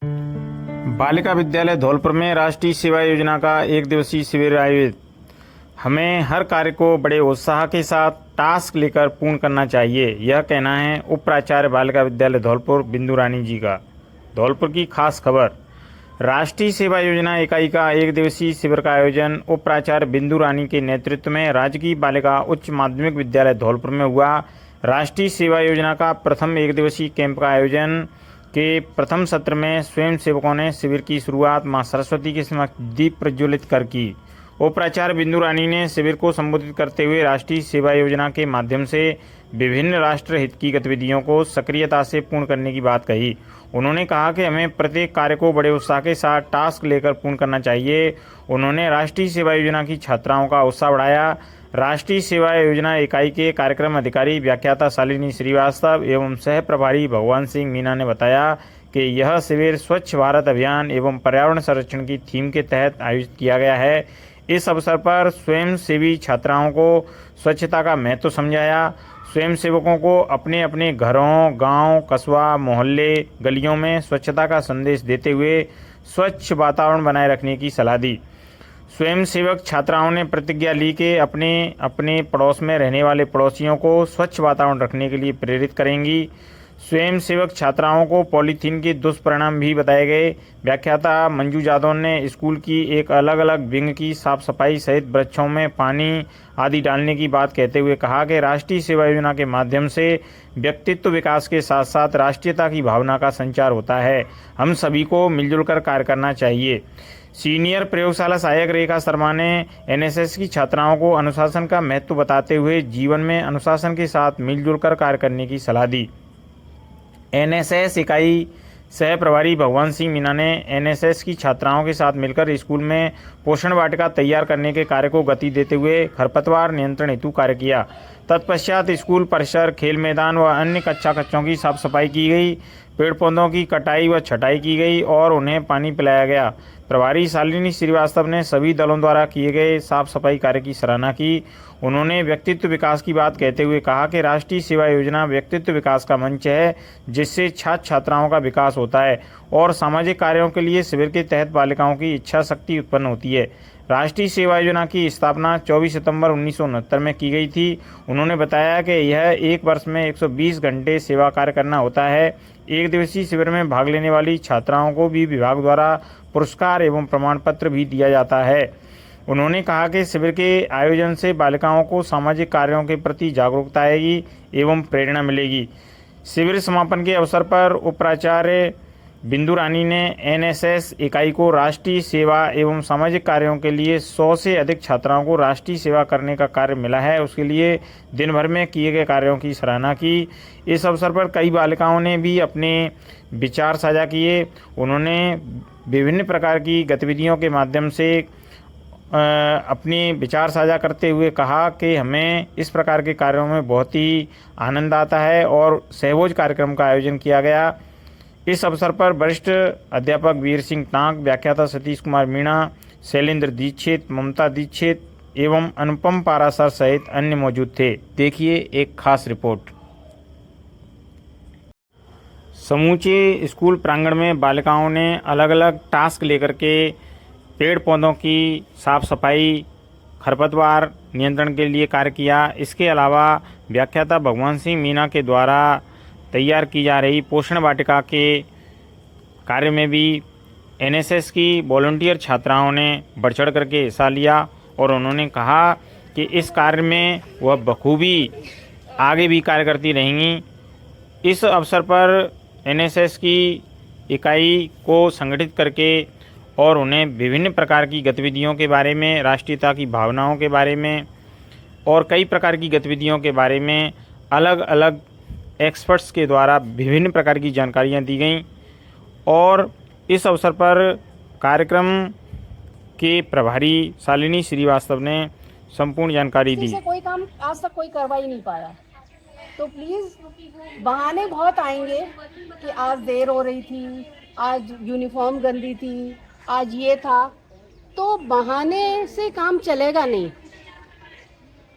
बालिका विद्यालय धौलपुर में राष्ट्रीय सेवा योजना का एक दिवसीय शिविर आयोजित। हमें हर कार्य को बड़े उत्साह के साथ टास्क लेकर पूर्ण करना चाहिए, यह कहना है उप प्राचार्य बालिका विद्यालय धौलपुर बिंदु रानी जी का। धौलपुर की खास खबर। राष्ट्रीय सेवा योजना इकाई का एक दिवसीय शिविर का आयोजन उप प्राचार्य बिंदु रानी के नेतृत्व में राजकीय बालिका उच्च माध्यमिक विद्यालय धौलपुर में हुआ। राष्ट्रीय सेवा योजना का प्रथम एक दिवसीय कैंप का आयोजन के प्रथम सत्र में स्वयं सेवकों ने शिविर की शुरुआत मां सरस्वती के समक्ष दीप प्रज्वलित कर की। उप प्राचार्य बिंदु रानी ने शिविर को संबोधित करते हुए राष्ट्रीय सेवा योजना के माध्यम से विभिन्न राष्ट्र हित की गतिविधियों को सक्रियता से पूर्ण करने की बात कही। उन्होंने कहा कि हमें प्रत्येक कार्य को बड़े उत्साह के साथ टास्क लेकर पूर्ण करना चाहिए। उन्होंने राष्ट्रीय सेवा योजना की छात्राओं का उत्साह बढ़ाया। राष्ट्रीय सेवा योजना इकाई के कार्यक्रम अधिकारी व्याख्याता शालिनी श्रीवास्तव एवं सह प्रभारी भगवान सिंह मीना ने बताया कि यह शिविर स्वच्छ भारत अभियान एवं पर्यावरण संरक्षण की थीम के तहत आयोजित किया गया है। इस अवसर पर स्वयंसेवी छात्राओं को स्वच्छता का महत्व समझाया। स्वयंसेवकों को अपने अपने घरों, गांव, कस्बा, मोहल्ले, गलियों में स्वच्छता का संदेश देते हुए स्वच्छ वातावरण बनाए रखने की सलाह दी। स्वयंसेवक छात्राओं ने प्रतिज्ञा ली कि अपने अपने पड़ोस में रहने वाले पड़ोसियों को स्वच्छ वातावरण रखने के लिए प्रेरित करेंगी। स्वयंसेवक छात्राओं को पॉलीथीन के दुष्परिणाम भी बताए गए। व्याख्याता मंजू जादव ने स्कूल की एक अलग अलग विंग की साफ सफाई सहित वृक्षों में पानी आदि डालने की बात कहते हुए कहा कि राष्ट्रीय सेवा योजना के माध्यम से व्यक्तित्व विकास के साथ साथ राष्ट्रीयता की भावना का संचार होता है। हम सभी को मिलजुल कर कार्य करना चाहिए। सीनियर प्रयोगशाला सहायक रेखा शर्मा ने एनएसएस की छात्राओं को अनुशासन का महत्व बताते हुए जीवन में अनुशासन के साथ मिलजुल कर कार्य करने की सलाह दी। एनएसएस इकाई सह प्रभारी भगवान सिंह मीना ने एनएसएस की छात्राओं के साथ मिलकर स्कूल में पोषण वाटिका तैयार करने के कार्य को गति देते हुए खरपतवार नियंत्रण हेतु कार्य किया। तत्पश्चात स्कूल परिसर, खेल मैदान व अन्य कक्षों की साफ सफाई की गई। पेड़ पौधों की कटाई व छटाई की गई और उन्हें पानी पिलाया गया। प्रभारी शालिनी श्रीवास्तव ने सभी दलों द्वारा किए गए साफ सफाई कार्य की सराहना की। उन्होंने व्यक्तित्व विकास की बात कहते हुए कहा कि राष्ट्रीय सेवा योजना व्यक्तित्व विकास का मंच है, जिससे छात्र छात्राओं का विकास होता है और सामाजिक कार्यों के लिए शिविर के तहत बालिकाओं की इच्छा शक्ति उत्पन्न होती है। राष्ट्रीय सेवा योजना की स्थापना 24 सितंबर 1969 में की गई थी। उन्होंने बताया कि यह एक वर्ष में 120 घंटे सेवा कार्य करना होता है। एक दिवसीय शिविर में भाग लेने वाली छात्राओं को भी विभाग द्वारा पुरस्कार एवं प्रमाण पत्र भी दिया जाता है। उन्होंने कहा कि शिविर के आयोजन से बालिकाओं को सामाजिक कार्यों के प्रति जागरूकता आएगी एवं प्रेरणा मिलेगी। शिविर समापन के अवसर पर उप प्राचार्य बिंदु रानी ने एनएसएस इकाई को राष्ट्रीय सेवा एवं सामाजिक कार्यों के लिए 100 से अधिक छात्राओं को राष्ट्रीय सेवा करने का कार्य मिला है, उसके लिए दिन भर में किए गए कार्यों की सराहना की। इस अवसर पर कई बालिकाओं ने भी अपने विचार साझा किए। उन्होंने विभिन्न प्रकार की गतिविधियों के माध्यम से अपने विचार साझा करते हुए कहा कि हमें इस प्रकार के कार्यों में बहुत ही आनंद आता है और सहभोज कार्यक्रम का आयोजन किया गया। इस अवसर पर वरिष्ठ अध्यापक वीर सिंह टांक, व्याख्याता सतीश कुमार मीणा, शैलेंद्र दीक्षित, ममता दीक्षित एवं अनुपम पारासर सहित अन्य मौजूद थे। देखिए एक खास रिपोर्ट। समूचे स्कूल प्रांगण में बालिकाओं ने अलग अलग टास्क लेकर के पेड़ पौधों की साफ सफाई, खरपतवार नियंत्रण के लिए कार्य किया। इसके अलावा व्याख्याता भगवान सिंह मीना के द्वारा तैयार की जा रही पोषण वाटिका के कार्य में भी एनएसएस की वॉलंटियर छात्राओं ने बढ़ चढ़ करके हिस्सा लिया और उन्होंने कहा कि इस कार्य में वह बखूबी आगे भी कार्य करती रहेंगी। इस अवसर पर एनएसएस की इकाई को संगठित करके और उन्हें विभिन्न प्रकार की गतिविधियों के बारे में, राष्ट्रीयता की भावनाओं के बारे में और कई प्रकार की गतिविधियों के बारे में अलग अलग एक्सपर्ट्स के द्वारा विभिन्न प्रकार की जानकारियां दी गईं और इस अवसर पर कार्यक्रम के प्रभारी शालिनी श्रीवास्तव ने संपूर्ण जानकारी दी। कोई काम आज तक कोई करवा ही नहीं पाया, तो प्लीज़ बहाने बहुत आएंगे कि आज देर हो रही थी, आज यूनिफॉर्म गंदी थी, आज ये था, तो बहाने से काम चलेगा नहीं।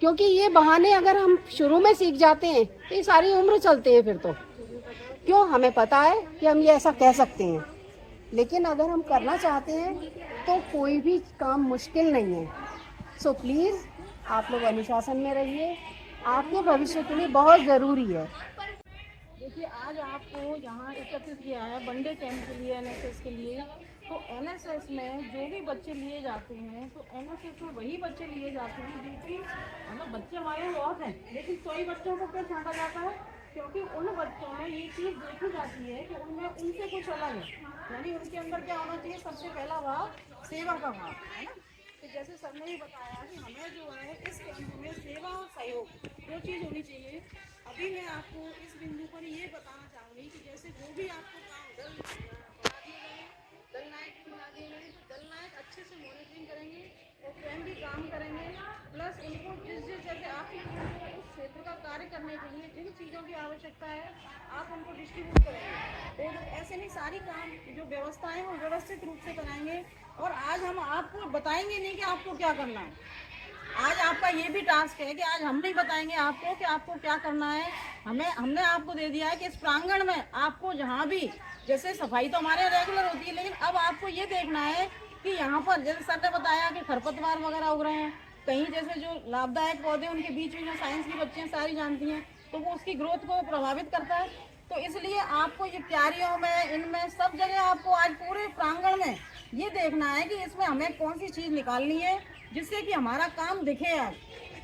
क्योंकि ये बहाने अगर हम शुरू में सीख जाते हैं तो ये सारी उम्र चलते हैं। फिर तो क्यों, हमें पता है कि हम ये ऐसा कह सकते हैं, लेकिन अगर हम करना चाहते हैं तो कोई भी काम मुश्किल नहीं है। सो प्लीज़ आप लोग अनुशासन में रहिए, आपके भविष्य के लिए बहुत ज़रूरी है। देखिए, आज आपको यहाँ एकत्रित किया है वनडे कैंप के लिए, एनएसएस के लिए। तो एनएसएस में जो भी बच्चे लिए जाते हैं, तो एनएसएस में वही बच्चे लिए जाते हैं जो कि मतलब बच्चे हमारे बहुत हैं, लेकिन 100 बच्चों को क्यों छांटा जाता है? क्योंकि उन बच्चों में ये चीज़ देखी जाती है कि उनमें उनसे कुछ अलग है, यानी उनके अंदर क्या होना चाहिए? सबसे पहला भाव सेवा का भाव, है ना। तो जैसे सर ने भी बताया कि हमें जो है इस कैंप में सेवा और सहयोग दो चीज़ होनी चाहिए। अभी मैं आपको इस बिंदु पर ये बताना चाहूँगी कि जैसे जो भी आपको काम बना दिए गए, दल नायक बना दिए गए, तो दल नायक अच्छे से मॉनिटरिंग करेंगे और स्वयं भी काम करेंगे। प्लस इनको जिस जैसे आपके उस क्षेत्र का कार्य करने के लिए जिन चीज़ों की आवश्यकता है, आप उनको डिस्ट्रीब्यूट करेंगे। और ऐसे नहीं, सारी काम जो व्यवस्थाएं वो व्यवस्थित रूप से कराएंगे। और आज हम आपको बताएंगे नहीं कि आपको क्या करना है, आज आपका ये भी टास्क है कि आज हम नहीं बताएंगे आपको कि आपको क्या करना है। हमने आपको दे दिया है कि इस प्रांगण में आपको जहाँ भी, जैसे सफाई तो हमारे रेगुलर होती है, लेकिन अब आपको ये देखना है कि यहाँ पर जैसे सर ने बताया कि खरपतवार वगैरह उग रहे हैं, कहीं जैसे जो लाभदायक पौधे उनके बीच में, जो साइंस की बच्चियाँ सारी जानती हैं, तो वो उसकी ग्रोथ को प्रभावित करता है। तो इसलिए आपको ये क्यारियों में, इनमें सब जगह आपको आज पूरे प्रांगण में ये देखना है कि इसमें हमें कौन सी चीज़ निकालनी है जिससे कि हमारा काम दिखे। आज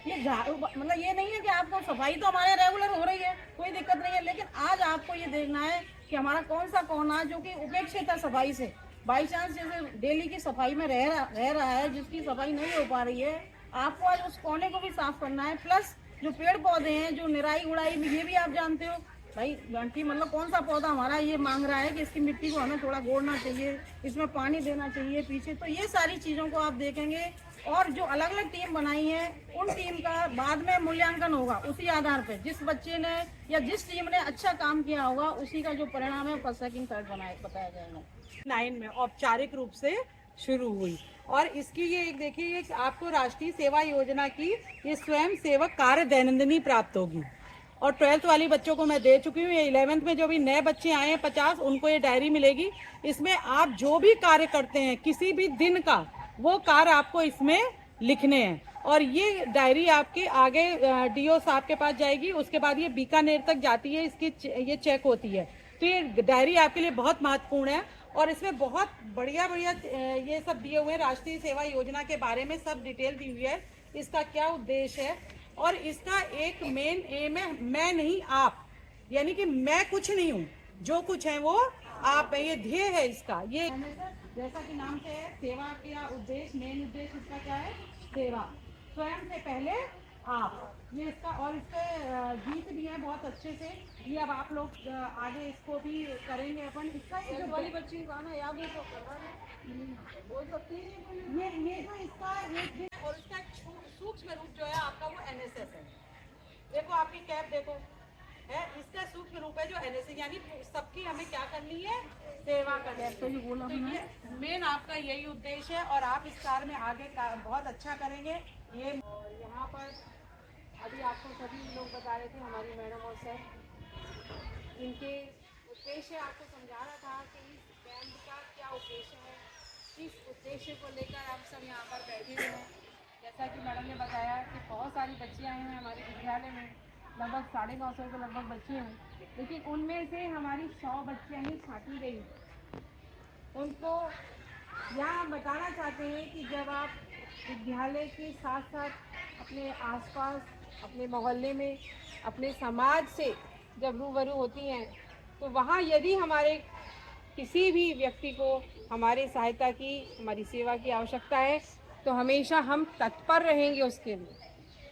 ये झाड़ू मतलब ये नहीं है कि आपको, सफाई तो हमारे रेगुलर हो रही है, कोई दिक्कत नहीं है, लेकिन आज आपको ये देखना है कि हमारा कौन सा कोना जो कि उपेक्षित है सफाई से, बाई चांस जैसे डेली की सफाई में रह रहा है, जिसकी सफाई नहीं हो पा रही है, आपको आज उस कोने को भी साफ करना है। प्लस जो पेड़ पौधे हैं, जो निराई गुड़ाई में, ये भी आप जानते हो भाई कि मतलब कौन सा पौधा हमारा ये मांग रहा है कि इसकी मिट्टी को हमें थोड़ा गोड़ना चाहिए, इसमें पानी देना चाहिए पीछे। तो ये सारी चीज़ों को आप देखेंगे और जो अलग अलग टीम बनाई है, उन टीम का बाद में मूल्यांकन होगा उसी आधार पर, जिस बच्चे ने या जिस टीम ने अच्छा काम किया होगा उसी का जो परिणाम है फर्स्ट सेकंड थर्ड बताया जाएगा। 9 में औपचारिक रूप से शुरू हुई और इसकी ये एक देखिए, ये आपको राष्ट्रीय सेवा योजना की ये स्वयं सेवक कार्य दैनंदिनी प्राप्त होगी। और 12th वाली बच्चों को मैं दे चुकी हूँ। ये 11th में जो भी नए बच्चे आए हैं 50, उनको ये डायरी मिलेगी। इसमें आप जो भी कार्य करते हैं किसी भी दिन का, वो कार्य आपको इसमें लिखने हैं। और ये डायरी आपके आगे डीओ साहब के पास जाएगी, उसके बाद ये बीकानेर तक जाती है, इसकी ये चेक होती है। तो ये डायरी आपके लिए बहुत महत्वपूर्ण है और इसमें बहुत बढ़िया बढ़िया ये सब दिए हुए हैं। राष्ट्रीय सेवा योजना के बारे में सब डिटेल दी हुई है, इसका क्या उद्देश्य है और इसका एक मेन एम है, मैं नहीं आप, यानी कि मैं कुछ नहीं हूँ, जो कुछ है वो आप है, ये ध्येय है इसका। ये जैसा कि नाम से है, सेवा का उद्देश्य, मेन उद्देश्य इसका क्या है? सेवा, स्वयं से पहले आप, ये इसका। और इसके गीत भी है बहुत अच्छे से, ये अब आप लोग आगे इसको भी करेंगे अपन। इसका जो वाली बच्ची का गाना याद है तो बोल सकती है, ये जो इसका एक और इसका सूक्ष्म रूप जो है आपका वो एनएसएस है। देखो आपकी कैप देखो है, इसका सूक्ष्म रूप है जो एनएसएस, यानी सबकी हमें क्या करनी है? सेवा करनी है। तो ये मेन आपका यही उद्देश्य है और आप इस कार्य में आगे बहुत अच्छा करेंगे। ये यहाँ पर अभी आपको सभी लोग बता रहे थे, हमारी मैडम और सर, इनके उद्देश्य आपको समझा रहा था कि इस कैंप का क्या उद्देश्य है, किस उद्देश्य को लेकर आप सब यहाँ पर बैठे हुए हैं। जैसा कि मैडम ने बताया कि बहुत सारी बच्चियाँ हैं हमारे विद्यालय में, लगभग 950 के लगभग बच्चे हैं, लेकिन उनमें से हमारी 100 बच्चियाँ ही छांटी गई। उनको यहाँ हम बताना चाहते हैं कि जब आप विद्यालय के साथ साथ अपने आसपास, अपने मोहल्ले में, अपने समाज से जब रूबरू होती हैं, तो वहाँ यदि हमारे किसी भी व्यक्ति को हमारी सहायता की, हमारी सेवा की आवश्यकता है, तो हमेशा हम तत्पर रहेंगे उसके लिए।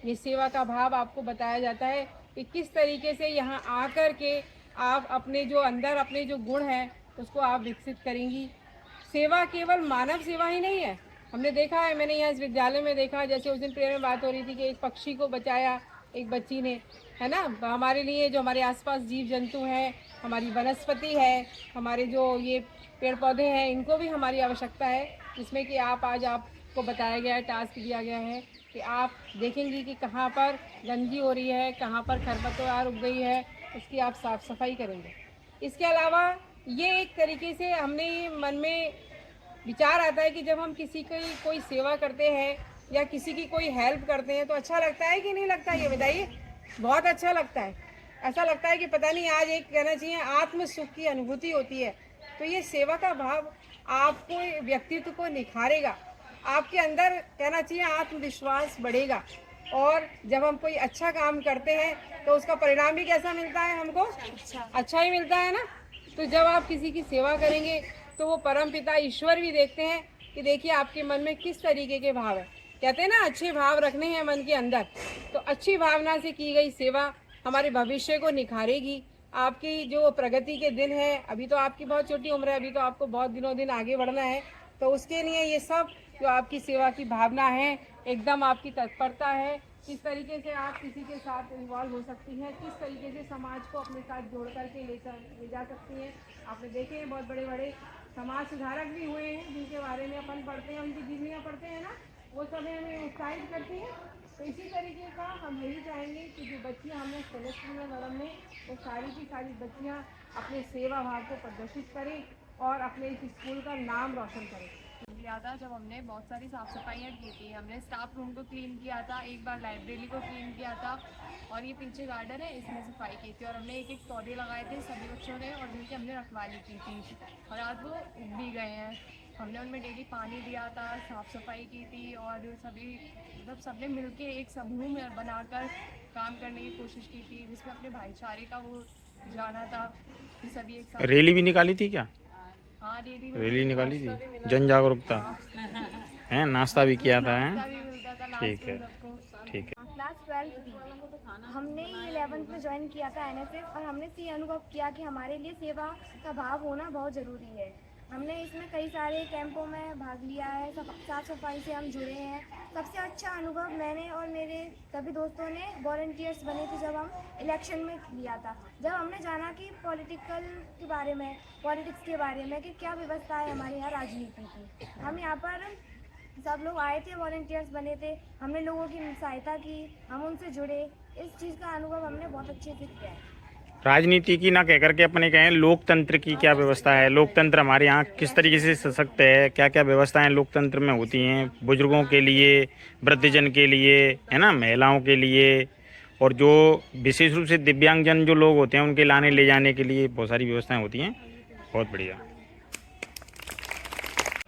ये सेवा का भाव आपको बताया जाता है कि किस तरीके से यहाँ आकर के आप अपने जो अंदर अपने जो गुण हैं उसको आप विकसित करेंगी। सेवा केवल मानव सेवा ही नहीं है। हमने देखा है, मैंने यहाँ इस विद्यालय में देखा, जैसे उस दिन प्रेयर में बात हो रही थी कि एक पक्षी को बचाया एक बच्ची ने, है ना। हमारे लिए जो हमारे आसपास जीव जंतु हैं, हमारी वनस्पति है, हमारे जो ये पेड़ पौधे हैं, इनको भी हमारी आवश्यकता है। जिसमें कि आज आपको बताया गया है, टास्क दिया गया है कि आप देखेंगी कि कहाँ पर गंदगी हो रही है, कहाँ पर खरपतवार उग गई है, उसकी आप साफ़ सफाई करेंगे। इसके अलावा ये एक तरीके से हमने मन में विचार आता है कि जब हम किसी की कोई सेवा करते हैं या किसी की कोई हेल्प करते हैं तो अच्छा लगता है कि नहीं लगता, ये बताइए। बहुत अच्छा लगता है। ऐसा लगता है कि पता नहीं आज एक कहना चाहिए आत्म सुख की अनुभूति होती है। तो ये सेवा का भाव आपको व्यक्तित्व को निखारेगा, आपके अंदर कहना चाहिए आत्मविश्वास बढ़ेगा। और जब हम कोई अच्छा काम करते हैं तो उसका परिणाम भी कैसा मिलता है हमको? अच्छा ही मिलता है ना। तो जब आप किसी की सेवा करेंगे तो वो परमपिता ईश्वर भी देखते हैं कि देखिए आपके मन में किस तरीके के भाव है। कहते हैं ना अच्छे भाव रखने हैं मन के अंदर, तो अच्छी भावना से की गई सेवा हमारे भविष्य को निखारेगी। आपकी जो प्रगति के दिन है, अभी तो आपकी बहुत छोटी उम्र है, अभी तो आपको बहुत दिनों दिन आगे बढ़ना है, तो उसके लिए ये सब जो आपकी सेवा की भावना है, एकदम आपकी तत्परता है, किस तरीके से आप किसी के साथ इन्वॉल्व हो सकती हैं, किस तरीके से समाज को अपने साथ जोड़ करके ले जा सकती हैं। आपने देखे हैं बहुत बड़े बड़े समाज सुधारक भी हुए हैं जिनके बारे में अपन पढ़ते हैं, उनकी जीवनियाँ पढ़ते हैं ना, वो सब हमें उत्साहित करती हैं। तो इसी तरीके का हम यही चाहेंगे कि जो बच्चियाँ हमने सेलेक्ट में मैडम ने, वो सारी की सारी बच्चियाँ अपने सेवा भाव को प्रदर्शित करें और अपने इस स्कूल का नाम रोशन करें। किया था जब हमने बहुत सारी साफ़ सफाइयाँ की थी। हमने स्टाफ रूम को क्लीन किया था, एक बार लाइब्रेरी को क्लीन किया था, और ये पीछे गार्डन है इसमें सफाई की थी, और हमने एक एक पौधे लगाए थे सभी बच्चों ने, और जिनकी हमने रखवाली की थी, और आज वो उग भी गए हैं। हमने उनमें डेली पानी दिया था, साफ़ सफाई की थी, और सभी मतलब सबने मिलके एक समूह में बनाकर काम करने की कोशिश की थी, जिसमें अपने भाईचारे का वो जाना था कि सभी एक साथ। रैली भी निकाली थी क्या? हाँ, रैली निकाली थी, जन जागरूकता है, नाश्ता भी किया था है। भी मिलता था लास्ट ठीक है, में सबको। ठीक है। क्लास 12 थी। हमने 11th में ज्वाइन किया था एनएसएस, और हमने ये अनुभव किया कि हमारे लिए सेवा का भाव होना बहुत ज़रूरी है। हमने इसमें कई सारे कैंपों में भाग लिया है, साफ सफाई से हम जुड़े हैं। सबसे अच्छा अनुभव मैंने और मेरे सभी दोस्तों ने वॉलंटियर्स बने थे जब हम इलेक्शन में लिया था। जब हमने जाना कि पॉलिटिक्स के बारे में कि क्या व्यवस्था है हमारे यहाँ राजनीति की। हम यहाँ पर सब लोग आए थे, वॉलंटियर्स बने थे, हमने लोगों की सहायता की, हम उनसे जुड़े। इस चीज़ का अनुभव हमने बहुत अच्छे से किया है। राजनीति की ना कह करके अपने कहें लोकतंत्र की क्या व्यवस्था है, लोकतंत्र हमारे यहाँ किस तरीके से सशक्त है, क्या क्या व्यवस्थाएं लोकतंत्र में होती हैं बुजुर्गों के लिए, वृद्धजन के लिए, है ना, महिलाओं के लिए, और जो विशेष रूप से दिव्यांगजन जो लोग होते हैं उनके लाने ले जाने के लिए बहुत सारी व्यवस्थाएं होती हैं। बहुत बढ़िया।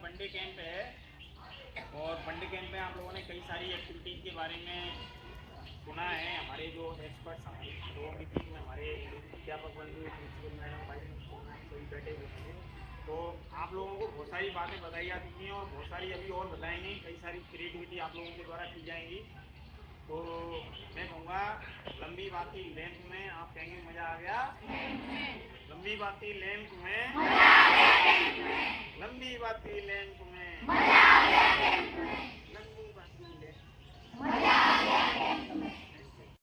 बंडे कैंप है, और बंडे कैंप में आप लोगों ने कई सारी एक्टिविटीज़ के बारे में सुना है। हमारे जो एक्सपर्ट्स लोगों की टीम में हमारे अध्यापक बंधु, प्रिंसिपल मैडम, वाइस प्रिंसिपल सभी बैठे हुए हैं। तो आप लोगों को बहुत सारी बातें बताई जा चुकी हैं और बहुत सारी अभी और बताएंगी। कई सारी क्रिएटिविटी आप लोगों के द्वारा की जाएंगी। तो मैं कहूँगा लंबी बाती लेंथ में आप कहेंगे मज़ा आ गया, लंबी बाती लेंथ में, लंबी बाती लेंथ में